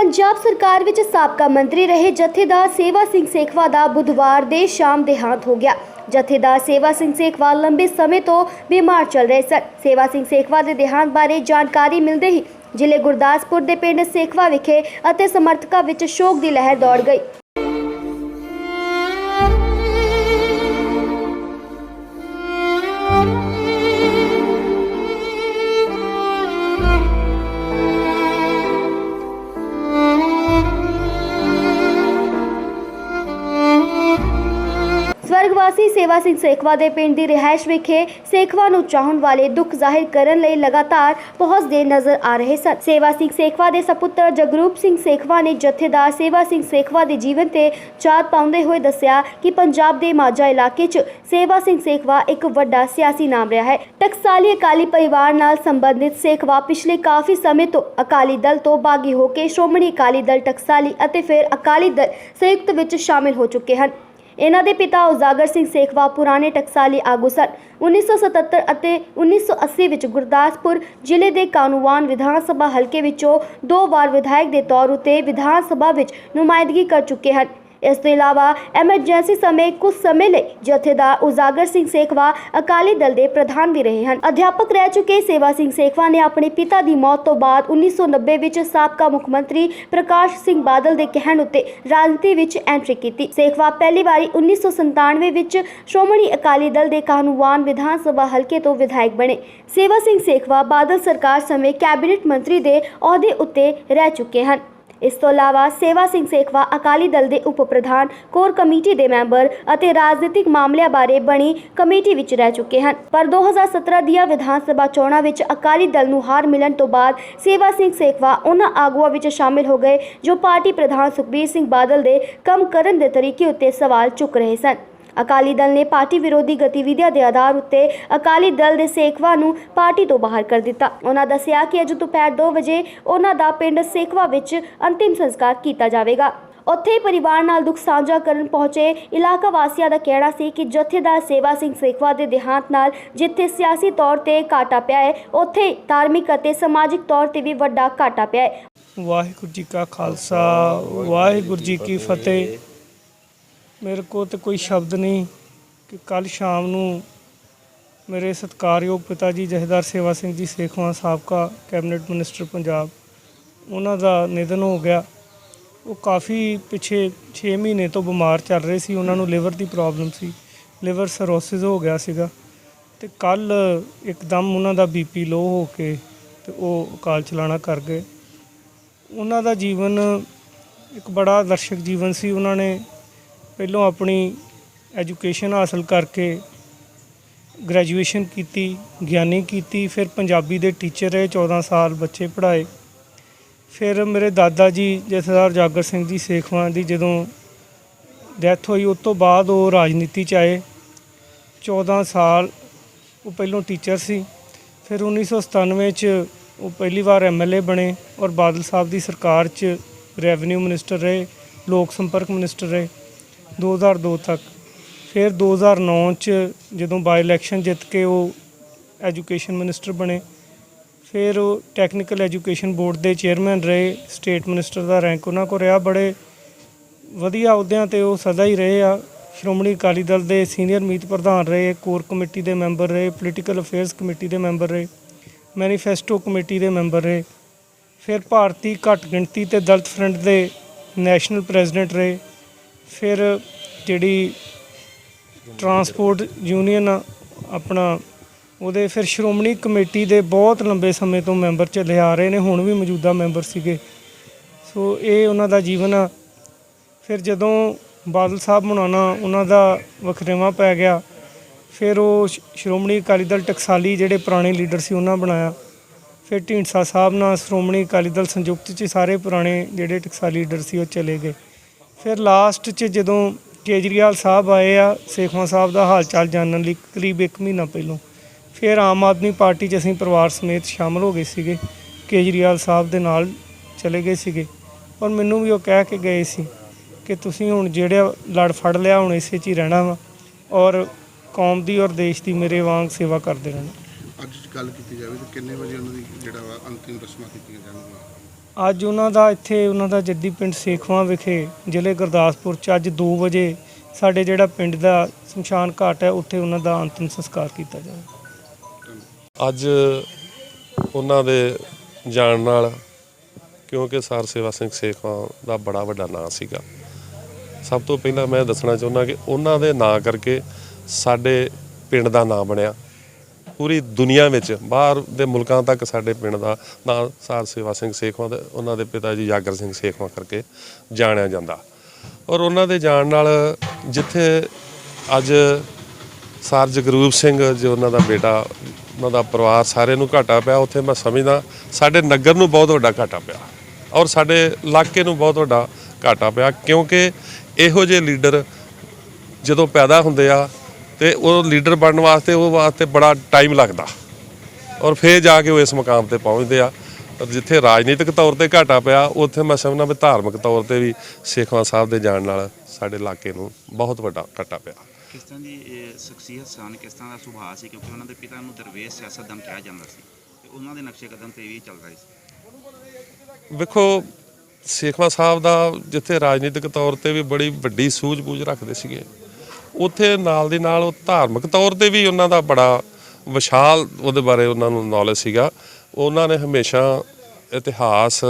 पंजाब सरकार विच साबका मंत्री रहे जथेदार सेवा सिंह सेखवा का बुधवार देर शाम देहांत हो गया। जथेदार सेवा सिंह सेखवा लंबे समय तो बीमार चल रहे सन। सेवा सिंह सेखवा के देहांत बारे जानकारी मिलते ही जिले गुरदासपुर के पिंड सेखवा विखे अते समर्थकों विच शोक की लहर दौड़ गई। स्वर्गवासी सेवा सिंह सेखवा के पिंड की रिहायश विखे सेखवा नूं चाहण वाले दुख जाहिर करन लई लगातार पहुंचते नजर आ रहे सन। सेवा सिंह सेखवा के सपुत्र जगरूप सिंह सेखवा ने जथेदार सेवा सिंह सेखवा के जीवन ते चार पाउंदे हुए दस्सिया कि पंजाब के माझा इलाके च सेवा सिंह सेखवा एक वड्डा सियासी नाम रहा है। टकसाली अकाली परिवार नाल संबंधित सेखवा पिछले काफ़ी समय तो अकाली दल तो बागी होकर श्रोमणी अकाली दल टकसाली अते फिर अकाली दल संयुक्त विच शामिल हो चुके हैं। इन्हां दे पिता उजागर सिंह सेखवा पुराने टकसाली आगू सन। 1977 ਅਤੇ 1980 ਵਿੱਚ ਗੁਰਦਾਸਪੁਰ ਜ਼ਿਲ੍ਹੇ ਦੇ ਕਾਨੂੰਵਾਨ ਵਿਧਾਨ ਸਭਾ ਹਲਕੇ ਵਿੱਚੋਂ 2 ਵਾਰ ਵਿਧਾਇਕ ਦੇ ਤੌਰ ਉੱਤੇ ਵਿਧਾਨ ਸਭਾ ਵਿੱਚ ਨੁਮਾਇੰਦਗੀ ਕਰ ਚੁੱਕੇ ਹਨ। इस तो इलावा एमरजेंसी समय कुछ समय लिए जथेदार उजागर सिंह सेखवा अकाली दल के प्रधान भी रहे हैं। अध्यापक रह चुके सेवा सिंह सेखवा ने अपने पिता की मौत तो बाद 1990 विच साबका मुख्यमंत्री प्रकाश सिंह बादल के कहण उत्ते राजनीति विच एंट्री की। सेखवा पहली बारी 1997 विच श्रोमणी अकाली दल के कानूनवान विधान सभा हल्के तो विधायक बने। सेवा सिंह सेखवा बादल सरकार समय कैबिनेट मंत्री के अहुदे उत्ते रह चुके हैं। इस तो इलावा सेवा सिंह सेखवा अकाली दल के उप प्रधान कोर कमेटी के मैंबर और राजनीतिक मामलों बारे बनी कमेटी विच रह चुके हैं। पर 2017 दिया विधान सभा चोणां विच अकाली दल नूं हार मिलण तो बाद सेवा सिंह सेखवा उन्हां आगुआं विच शामिल हो गए जो पार्टी प्रधान सुखबीर सिंह बादल के काम करन दे तरीके उत्ते सवाल चुक रहे सन। अकाली दल ने पार्टी विरोधी गतिविधियां के आधार उत्ते अकाली दल के सेखवा नूं पार्टी तो बाहर कर दिता। उन्होंने दस्सिया कि अज दोपहर 2 बजे उन्हां दा पिंड सेखवा विच अंतिम संस्कार किया जाएगा। उत्थे परिवार नाल दुख साझा करन पहुंचे इलाका वासियों का कहना सी कि जथेदार सेवा सिंह सेखवा के देहांत नाल जिथे सियासी तौर पर घाटा पिया है उत्थे धार्मिक और समाजिक तौर पर भी वड्डा घाटा पिया है। वाहिगुरू जी का खालसा वाहिगुरू जी की फतेह। मेरे को तो कोई शब्द नहीं कि कल शाम नूं मेरे सत्कारयोग पिता जी जथेदार सेवा सिंह जी सेखवा साबका कैबिनेट मिनिस्टर पंजाब उन्हां दा निधन हो गया। वो काफ़ी पिछे 6 महीने तो बीमार चल रहे सी। उन्हां नूं लिवर की प्रॉब्लम सी, लिवर सरोसिस हो गया सीगा ते कल एकदम उन्हां दा BP लो हो के ते वो अकाल चलाना कर गए। उन्हां दा जीवन एक बड़ा आदर्शक जीवन सी। उन्होंने पहलों अपनी एजुकेशन हासिल करके ग्रैजुएशन की, ज्ञानी की, फिर पंजाबी दे टीचर रहे, 14 साल बच्चे पढ़ाए। फिर मेरे दादा जी जथेदार उजागर सिंह जी सेखवा की जदों डैथ हुई उस तो बाद वो राजनीति च आए। 14 साल वो पहलों टीचर सी। फिर 1997 च वो पहली बार MLA बने और बादल साहब की सरकार च रेवन्यू मिनिस्टर रहे, लोक संपर्क मिनिस्टर रहे 2002 तक। फिर 2009 च जदों बाई इलैक्शन जित के वो एजुकेशन मिनिस्टर बने। फिर वो टैक्नीकल एजुकेशन बोर्ड के चेयरमैन रहे, स्टेट मिनिस्टर का रैंक उन्होंने को रहा। बड़े वधिया अहुदियां ते वो सदा ही रहे आ। श्रोमणी अकाली दल के सीनियर मीत प्रधान रहे, कोर कमेटी के मैंबर रहे, पोलीटिकल अफेयर्स कमेटी के मैंबर रहे, मैनीफेस्टो कमेटी के मैंबर रहे। फिर भारतीय घट गिणती ते दलित फ्रंट के नैशनल प्रेजिडेंट रहे। फिर जिहड़ी ट्रांसपोर्ट यूनियन अपना ਉਹਦੇ फिर श्रोमणी कमेटी के बहुत लंबे समय तो मैंबर चले आ रहे हैं, हुण भी मौजूदा मैंबर सीगे। सो ये उन्हां दा जीवन आ। फिर जदों बादल साहब हुणां उन्हां दा वखरेवां पै गया। फिर वो श्रोमणी अकाली दल टकसाली जिहड़े पुराने लीडर सी उन्हां बनाया। फिर ढींडसा साहब नाल श्रोमणी अकाली दल संयुक्त च सारे पुराने जिहड़े टकसाली लीडर सी वो चले गए। फिर लास्ट च जदों केजरीवाल साहब आए आ सेखवा साहब का हाल चाल जानने लई करीब 1 महीना पहलों, फिर आम आदमी पार्टी च असीं परिवार समेत शामिल हो गए सीगे। केजरीवाल साहब दे नाल चले गए सीगे और मैनूं भी वो कह के गए सी कि तुसीं हुण जिहड़ा लड़ फड़ लिया हुण इसे च ही रहना वा और कौम दी और देश दी मेरे वांग सेवा करते रहना। अज गल की जाए तो किन्ने बजे उन्होंने जिहड़ा वा अंतिम रस्मां कीतियां जाणगीआं? ਅੱਜ ਉਹਨਾਂ ਦਾ ਇੱਥੇ ਉਹਨਾਂ ਦਾ ਜੱਦੀ ਪਿੰਡ ਸੇਖਵਾਂ ਵਿਖੇ ਜ਼ਿਲ੍ਹੇ ਗੁਰਦਾਸਪੁਰ 'ਚ ਅੱਜ 2 ਵਜੇ ਸਾਡੇ ਜਿਹੜਾ ਪਿੰਡ ਦਾ ਸ਼ਮਸ਼ਾਨ ਘਾਟ ਹੈ ਉੱਥੇ ਉਹਨਾਂ ਦਾ ਅੰਤਿਮ ਸੰਸਕਾਰ ਕੀਤਾ ਜਾਵੇ। ਅੱਜ ਉਹਨਾਂ ਦੇ ਜਾਣ ਨਾਲ, ਕਿਉਂਕਿ ਸਰ ਸੇਵਾ ਸਿੰਘ ਸੇਖਵਾਂ ਦਾ ਬੜਾ ਵੱਡਾ ਨਾਂ ਸੀਗਾ। ਸਭ ਤੋਂ ਪਹਿਲਾਂ ਮੈਂ ਦੱਸਣਾ ਚਾਹੁੰਦਾ ਕਿ ਉਹਨਾਂ ਦੇ ਨਾਂ ਕਰਕੇ ਸਾਡੇ ਪਿੰਡ ਦਾ ਨਾਂ ਬਣਿਆ। ਪੂਰੀ ਦੁਨੀਆ ਵਿੱਚ ਬਾਹਰ ਦੇ ਮੁਲਕਾਂ ਤੱਕ ਸਾਡੇ ਪਿੰਡ ਦਾ ਨਾਂ ਸਰ ਸੇਵਾ ਸਿੰਘ ਸੇਖਵਾਂ ਤੇ ਉਹਨਾਂ ਦੇ ਪਿਤਾ ਜੀ ਜਾਗਰ ਸਿੰਘ ਸੇਖਵਾਂ ਕਰਕੇ ਜਾਣਿਆ ਜਾਂਦਾ। ਔਰ ਉਹਨਾਂ ਦੇ ਜਾਣ ਨਾਲ ਜਿੱਥੇ ਅੱਜ ਸਰ ਜਗਰੂਪ ਸਿੰਘ ਜੋ ਉਹਨਾਂ ਦਾ ਬੇਟਾ, ਉਹਨਾਂ ਦਾ ਪਰਿਵਾਰ ਸਾਰੇ ਨੂੰ ਘਾਟਾ ਪਿਆ, ਉੱਥੇ ਮੈਂ ਸਮਝਦਾ ਸਾਡੇ ਨਗਰ ਨੂੰ ਬਹੁਤ ਵੱਡਾ ਘਾਟਾ ਪਿਆ ਔਰ ਸਾਡੇ ਇਲਾਕੇ ਨੂੰ ਬਹੁਤ ਵੱਡਾ ਘਾਟਾ ਪਿਆ। ਕਿਉਂਕਿ ਇਹੋ ਜਿਹੇ ਲੀਡਰ ਜਦੋਂ ਪੈਦਾ ਹੁੰਦੇ ਆ ਤੇ ਉਹ ਲੀਡਰ ਬਣਨ ਵਾਸਤੇ ਬੜਾ ਟਾਈਮ ਲੱਗਦਾ ਔਰ ਫਿਰ ਜਾ ਕੇ ਉਹ ਇਸ ਮੁਕਾਮ ਤੇ ਪਹੁੰਚਦੇ ਆ। ਪਰ ਜਿੱਥੇ ਰਾਜਨੀਤਿਕ ਤੌਰ ਤੇ ਘਾਟਾ ਪਿਆ, ਉੱਥੇ ਮੈਂ ਸਮਝਦਾ ਵੀ ਧਾਰਮਿਕ ਤੌਰ ਤੇ ਵੀ ਸੇਖਵਾਂ ਸਾਹਿਬ ਦੇ ਜਾਣ ਨਾਲ ਸਾਡੇ ਇਲਾਕੇ ਨੂੰ ਬਹੁਤ ਵੱਡਾ ਘਾਟਾ ਪਿਆ। ਕਿਸ ਤਰ੍ਹਾਂ ਦੀ ਇਹ ਸ਼ਖਸੀਅਤ ਸਨ, ਕਿਸ ਤਰ੍ਹਾਂ ਦਾ ਸੁਭਾਅ ਸੀ, ਕਿਉਂਕਿ ਉਹਨਾਂ ਦੇ ਪਿਤਾ ਨੂੰ ਦਰਵੇਸ਼ ਸਿਆਸਤਦਾਨ ਕਿਹਾ ਜਾਂਦਾ ਸੀ ਤੇ ਉਹਨਾਂ ਦੇ ਨਕਸ਼ੇ ਕਦਮ ਤੇ ਵੀ ਚੱਲ ਰਿਹਾ ਸੀ। ਵੇਖੋ, ਸੇਖਵਾਂ ਸਾਹਿਬ ਦਾ ਜਿੱਥੇ ਰਾਜਨੀਤਿਕ ਤੌਰ ਤੇ ਵੀ ਬੜੀ ਵੱਡੀ ਸੂਝ-ਬੂਝ ਰੱਖਦੇ ਸੀਗੇ, ਉੱਥੇ ਨਾਲ ਦੀ ਨਾਲ ਉਹ ਧਾਰਮਿਕ ਤੌਰ ਤੇ ਵੀ ਉਹਨਾਂ ਦਾ ਬੜਾ ਵਿਸ਼ਾਲ ਉਹਦੇ ਬਾਰੇ ਉਹਨਾਂ ਨੂੰ ਨੌਲੇਜ ਸੀਗਾ। ਉਹਨਾਂ ਨੇ ਹਮੇਸ਼ਾ ਇਤਿਹਾਸ,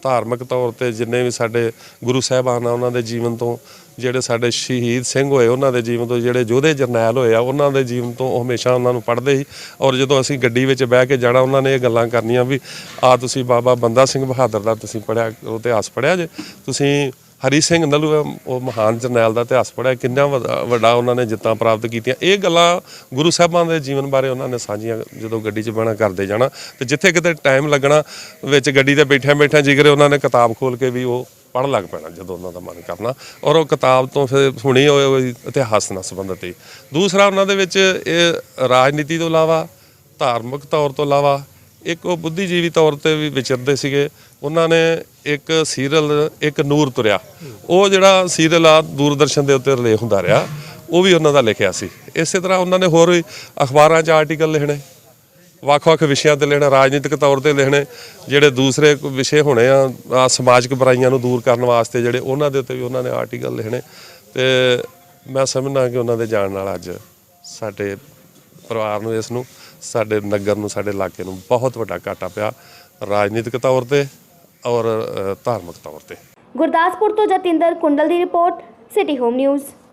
ਧਾਰਮਿਕ ਤੌਰ ਤੇ ਜਿੰਨੇ ਵੀ ਸਾਡੇ ਗੁਰੂ ਸਾਹਿਬਾਨ ਆ ਉਹਨਾਂ ਦੇ ਜੀਵਨ ਤੋਂ, ਜਿਹੜੇ ਸਾਡੇ ਸ਼ਹੀਦ ਸਿੰਘ ਹੋਏ ਉਹਨਾਂ ਦੇ ਜੀਵਨ ਤੋਂ, ਜਿਹੜੇ ਯੋਧੇ ਜਰਨੈਲ ਹੋਏ ਆ ਉਹਨਾਂ ਦੇ ਜੀਵਨ ਤੋਂ ਉਹ ਹਮੇਸ਼ਾ ਉਹਨਾਂ ਨੂੰ ਪੜ੍ਹਦੇ ਸੀ। ਔਰ ਜਦੋਂ ਅਸੀਂ ਗੱਡੀ ਵਿੱਚ ਬਹਿ ਕੇ ਜਾਣਾ, ਉਹਨਾਂ ਨੇ ਇਹ ਗੱਲਾਂ ਕਰਨੀਆਂ ਵੀ ਆ ਤੁਸੀਂ ਬਾਬਾ ਬੰਦਾ ਸਿੰਘ ਬਹਾਦਰ ਦਾ ਤੁਸੀਂ ਪੜ੍ਹਿਆ, ਉਹ ਇਤਿਹਾਸ ਪੜ੍ਹਿਆ ਜੇ, ਤੁਸੀਂ ਹਰੀ ਸਿੰਘ ਨਲੂਆ ਉਹ ਮਹਾਨ ਜਰਨੈਲ ਦਾ ਇਤਿਹਾਸ ਪੜ੍ਹਿਆ, ਕਿੰਨਾ ਵੱਡਾ ਉਹਨਾਂ ਨੇ ਜਿੱਤਾਂ ਪ੍ਰਾਪਤ ਕੀਤੀਆਂ। ਇਹ ਗੱਲਾਂ ਗੁਰੂ ਸਾਹਿਬਾਂ ਦੇ ਜੀਵਨ ਬਾਰੇ ਉਹਨਾਂ ਨੇ ਸਾਂਝੀਆਂ ਜਦੋਂ ਗੱਡੀ 'ਚ ਬਹਿਣਾ ਕਰਦੇ ਜਾਣਾ, ਤੇ ਜਿੱਥੇ ਕਿਤੇ ਟਾਈਮ ਲੱਗਣਾ ਵਿੱਚ ਗੱਡੀ ਤੇ ਬੈਠਿਆਂ ਜਿਗਰੇ ਉਹਨਾਂ ਨੇ ਕਿਤਾਬ ਖੋਲ ਕੇ ਵੀ ਉਹ ਪੜ੍ਹਨ ਲੱਗ ਪੈਣਾ ਜਦੋਂ ਉਹਨਾਂ ਦਾ ਮਨ ਕਰਨਾ। ਔਰ ਉਹ ਕਿਤਾਬ ਤੋਂ ਫਿਰ ਸੁਣੀ ਹੋਏ ਇਤਿਹਾਸ ਨਾਲ ਸੰਬੰਧਿਤ ਹੀ। ਦੂਸਰਾ, ਉਹਨਾਂ ਦੇ ਵਿੱਚ ਇਹ ਰਾਜਨੀਤੀ ਤੋਂ ਇਲਾਵਾ, ਧਾਰਮਿਕ ਤੌਰ ਤੋਂ ਇਲਾਵਾ ਇੱਕ ਉਹ ਬੁੱਧੀਜੀਵੀ ਤੌਰ ਤੇ ਵੀ ਵਿਚਰਦੇ ਸੀਗੇ। ਉਹਨਾਂ ਨੇ ਇੱਕ ਸੀਰੀਅਲ ਇੱਕ ਨੂਰ ਤੁਰਿਆ, ਉਹ ਜਿਹੜਾ ਸੀਰੀਅਲ ਆ ਦੂਰਦਰਸ਼ਨ ਦੇ ਉੱਤੇ ਰਿਲੇ ਹੁੰਦਾ ਰਿਹਾ, ਉਹ ਵੀ ਉਹਨਾਂ ਦਾ ਲਿਖਿਆ ਸੀ। ਇਸੇ ਤਰ੍ਹਾਂ ਉਹਨਾਂ ਨੇ ਹੋਰ ਵੀ ਅਖਬਾਰਾਂ 'ਚ ਆਰਟੀਕਲ ਲਿਖਣੇ, ਵੱਖ-ਵੱਖ ਵਿਸ਼ਿਆਂ ਤੇ ਲਿਖਣਾ, ਰਾਜਨੀਤਿਕ ਤੌਰ ਤੇ ਲਿਖਣੇ, ਜਿਹੜੇ ਦੂਸਰੇ ਵਿਸ਼ੇ ਹੋਣੇ ਆ ਸਮਾਜਿਕ ਬੁਰਾਈਆਂ ਨੂੰ ਦੂਰ ਕਰਨ ਵਾਸਤੇ ਜਿਹੜੇ, ਉਹਨਾਂ ਦੇ ਉੱਤੇ ਵੀ ਉਹਨਾਂ ਨੇ ਆਰਟੀਕਲ ਲਿਖਣੇ। ਤੇ ਮੈਂ ਸਮਝਦਾ ਕਿ ਉਹਨਾਂ ਦੇ ਜਾਣ ਨਾਲ ਅੱਜ ਸਾਡੇ ਪਰਿਵਾਰ ਨੂੰ, ਇਸ ਨੂੰ, ਸਾਡੇ ਨਗਰ ਨੂੰ, ਸਾਡੇ ਇਲਾਕੇ ਨੂੰ ਬਹੁਤ ਵੱਡਾ ਘਾਟਾ ਪਿਆ, ਰਾਜਨੀਤਿਕ ਤੌਰ ਤੇ ਔਰ ਧਾਰਮਿਕ ਤੌਰ ਤੇ। ਗੁਰਦਾਸਪੁਰ ਤੋਂ ਜਤਿੰਦਰ ਕੁੰਡਲ ਦੀ ਰਿਪੋਰਟ, ਸਿਟੀ ਹੋਮ ਨਿਊਜ਼।